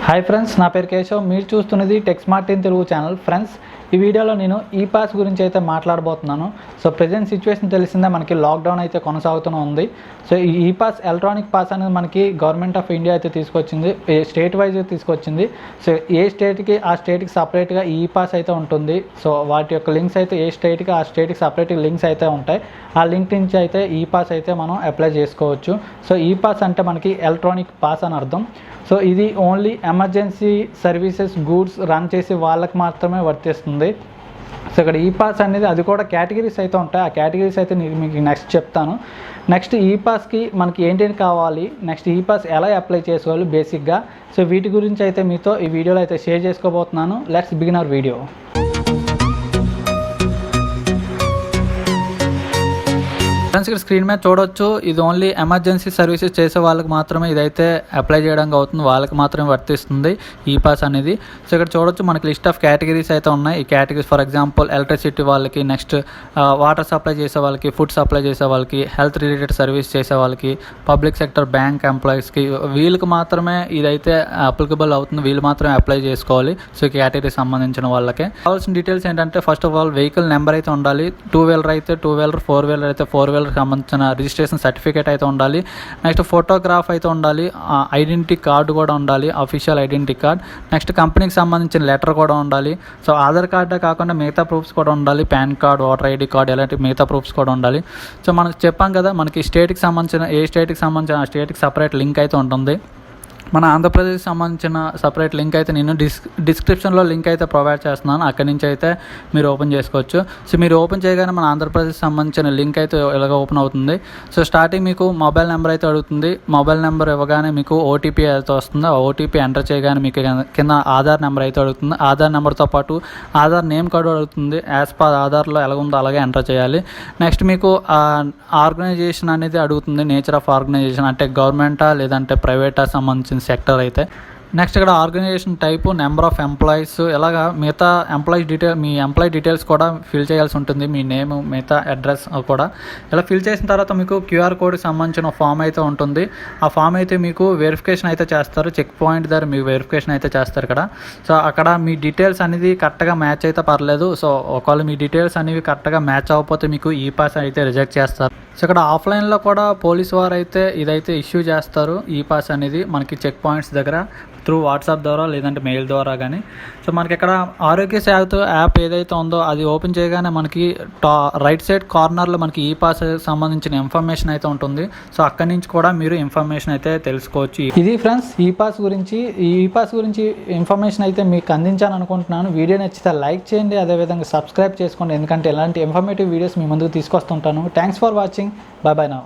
Hi friends, నా పేరు కేశవ్. మీరు చూస్తున్నది టెక్స్మార్టింటెలుగు ఛానల్. ఫ్రెండ్స్, ఈ వీడియోలో నేను ఈపాస్ గురించి అయితే మాట్లాడబోతున్నాను. సో ప్రజెంట్ సిచ్యువేషన్ తెలిసిందే, మనకి లాక్డౌన్ అయితే కొనసాగుతూనే ఉంది. సో ఈ ఈపాస్ ఎలక్ట్రానిక్ పాస్ అనేది మనకి గవర్నమెంట్ ఆఫ్ ఇండియా అయితే తీసుకొచ్చింది, స్టేట్ వైజ్ తీసుకొచ్చింది. సో ఏ స్టేట్కి ఆ స్టేట్కి సపరేట్గా ఈపాస్ అయితే ఉంటుంది. సో వాటి యొక్క లింక్స్ అయితే ఏ స్టేట్కి ఆ స్టేట్కి సపరేట్గా లింక్స్ అయితే ఉంటాయి. ఆ లింక్ నుంచి అయితే ఈపాస్ అయితే మనం అప్లై చేసుకోవచ్చు. సో ఈపాస్ అంటే మనకి ఎలక్ట్రానిక్ పాస్ అని అర్థం. సో ఇది only emergency services goods run చేసి వాళ్ళకి మాత్రమే వర్తిస్తుంది. సో ఇక్కడ ఈపాస్ అనేది అది కూడా కేటగిరీస్ అయితే ఉంటాయి. ఆ కేటగిరీస్ అయితే నేను మీకు నెక్స్ట్ చెప్తాను. నెక్స్ట్ ఈపాస్కి మనకి ఏంటేంటి కావాలి, నెక్స్ట్ ఈపాస్ ఎలా అప్లై చేసుకోవాలి బేసిక్గా. సో వీటి గురించి అయితే మీతో ఈ వీడియోలో అయితే షేర్ చేసుకోబోతున్నాను. Let's begin our video. Friends, ఇక్కడ స్క్రీన్ మీద చూడొచ్చు, ఇది ఓన్లీ ఎమర్జెన్సీ సర్వీసెస్ చేసే వాళ్ళకి మాత్రమే ఇదైతే అప్లై చేయడానికి అవుతుంది, వాళ్ళకి మాత్రమే వర్తిస్తుంది ఈ పాస్ అనేది. సో ఇక్కడ చూడొచ్చు మనకి లిస్ట్ ఆఫ్ కేటగిరీస్ అయితే ఉన్నాయి. ఈ కేటగిరీస్ ఫర్ ఎగ్జాంపుల్ ఎలక్ట్రిసిటీ వాళ్ళకి, నెక్స్ట్ వాటర్ సప్లై చేసే వాళ్ళకి, ఫుడ్ సప్లై చేసే వాళ్ళకి, హెల్త్ రిలేటెడ్ సర్వీస్ చేసే వాళ్ళకి, పబ్లిక్ సెక్టర్ బ్యాంక్ ఎంప్లాయీస్కి, వీళ్ళకి మాత్రమే ఇదైతే అప్లికబుల్ అవుతుంది. వీళ్ళు మాత్రమే అప్లై చేసుకోవాలి. సో ఈ కేటగిరీ సంబంధించిన వాళ్ళకి కావాల్సిన డీటెయిల్స్ ఏంటంటే, first of all vehicle number అయితే ఉండాలి. 2 వీలర్ అయితే 2 వీలర్, 4 వీలర్ అయితే 4 వీలర్ సంబంధించిన రిజిస్ట్రేషన్ సర్టిఫికేట్ అయితే ఉండాలి. నెక్స్ట్ ఫోటోగ్రాఫ్ అయితే ఉండాలి. ఐడెంటిటీ కార్డు కూడా ఉండాలి, అఫీషియల్ ఐడెంటిటీ కార్డ్. నెక్స్ట్ కంపెనీకి సంబంధించిన లెటర్ కూడా ఉండాలి. సో ఆధార్ కార్డే కాకుండా మిగతా ప్రూఫ్స్ కూడా ఉండాలి. Pan card, voter ID card, ఇలాంటి మిగతా ప్రూఫ్స్ కూడా ఉండాలి. సో మనకు చెప్పాం కదా, మనకి స్టేట్కి సంబంధించిన ఏ స్టేట్కి సంబంధించిన ఆ స్టేట్కి సపరేట్ లింక్ అయితే ఉంటుంది. మన ఆంధ్రప్రదేశ్కి సంబంధించిన సపరేట్ లింక్ అయితే నేను డిస్క్రిప్షన్లో లింక్ అయితే ప్రొవైడ్ చేస్తున్నాను. అక్కడి నుంచి అయితే మీరు ఓపెన్ చేసుకోవచ్చు. సో మీరు ఓపెన్ చేయగానే మన ఆంధ్రప్రదేశ్కి సంబంధించిన లింక్ అయితే ఇలాగ ఓపెన్ అవుతుంది. సో స్టార్టింగ్ మీకు మొబైల్ నెంబర్ అయితే అడుగుతుంది. మొబైల్ నెంబర్ ఇవ్వగానే మీకు ఓటీపీ అయితే వస్తుంది. ఆ ఓటీపీ ఎంటర్ చేయగానే మీకు కింద ఆధార్ నెంబర్ అయితే అడుగుతుంది. ఆధార్ నెంబర్తో పాటు ఆధార్ నేమ్ కార్డు అడుగుతుంది. యాజ్ పర్ ఆధార్లో ఎలా ఉందో అలాగే ఎంటర్ చేయాలి. నెక్స్ట్ మీకు ఆర్గనైజేషన్ అనేది అడుగుతుంది. నేచర్ ఆఫ్ ఆర్గనైజేషన్ అంటే గవర్నమెంటా లేదంటే ప్రైవేటా సంబంధించిన సెక్టర్ అయితే. నెక్స్ట్ ఇక్కడ organisation type, number of employees, ఇలాగా మిగతా మీ ఎంప్లాయీ డీటెయిల్స్ కూడా ఫిల్ చేయాల్సి ఉంటుంది. మీ నేమ్, మిగతా అడ్రస్ కూడా ఇలా ఫిల్ చేసిన తర్వాత మీకు క్యూఆర్ కోడ్కి సంబంధించిన ఫామ్ అయితే ఉంటుంది. ఆ ఫామ్ అయితే మీకు వెరిఫికేషన్ అయితే చేస్తారు. చెక్ పాయింట్ దగ్గర మీకు వెరిఫికేషన్ అయితే చేస్తారు ఇక్కడ. సో అక్కడ మీ డీటెయిల్స్ అనేది కరెక్ట్గా మ్యాచ్ అయితే పర్లేదు. సో ఒకవేళ మీ డీటెయిల్స్ అనేవి కరెక్ట్గా మ్యాచ్ అవ్వకపోతే మీకు ఈ పాస్ అయితే రిజెక్ట్ చేస్తారు. సో ఇక్కడ ఆఫ్లైన్లో కూడా పోలీసు వారు అయితే ఇదైతే ఇష్యూ చేస్తారు. ఈ పాస్ అనేది మనకి చెక్ పాయింట్స్ దగ్గర త్రూ వాట్సాప్ ద్వారా లేదంటే మెయిల్ ద్వారా కానీ. సో మనకి ఇక్కడ ఆరోగ్య సేతు యాప్ ఏదైతే ఉందో అది ఓపెన్ చేయగానే మనకి రైట్ సైడ్ కార్నర్లో మనకి ఈ పాస్ సంబంధించిన ఇన్ఫర్మేషన్ అయితే ఉంటుంది. సో అక్కడి నుంచి కూడా మీరు ఇన్ఫర్మేషన్ అయితే తెలుసుకోవచ్చు. ఇది ఫ్రెండ్స్ ఈ పాస్ గురించి ఇన్ఫర్మేషన్ అయితే మీకు అందించాను అనుకుంటున్నాను. వీడియో నచ్చితే లైక్ చేయండి, అదేవిధంగా సబ్స్క్రైబ్ చేసుకోండి, ఎందుకంటే ఇలాంటి ఇన్ఫర్మేటివ్ వీడియోస్ మీ ముందుకు తీసుకొస్తుంటాను. Thanks for watching. Bye bye now.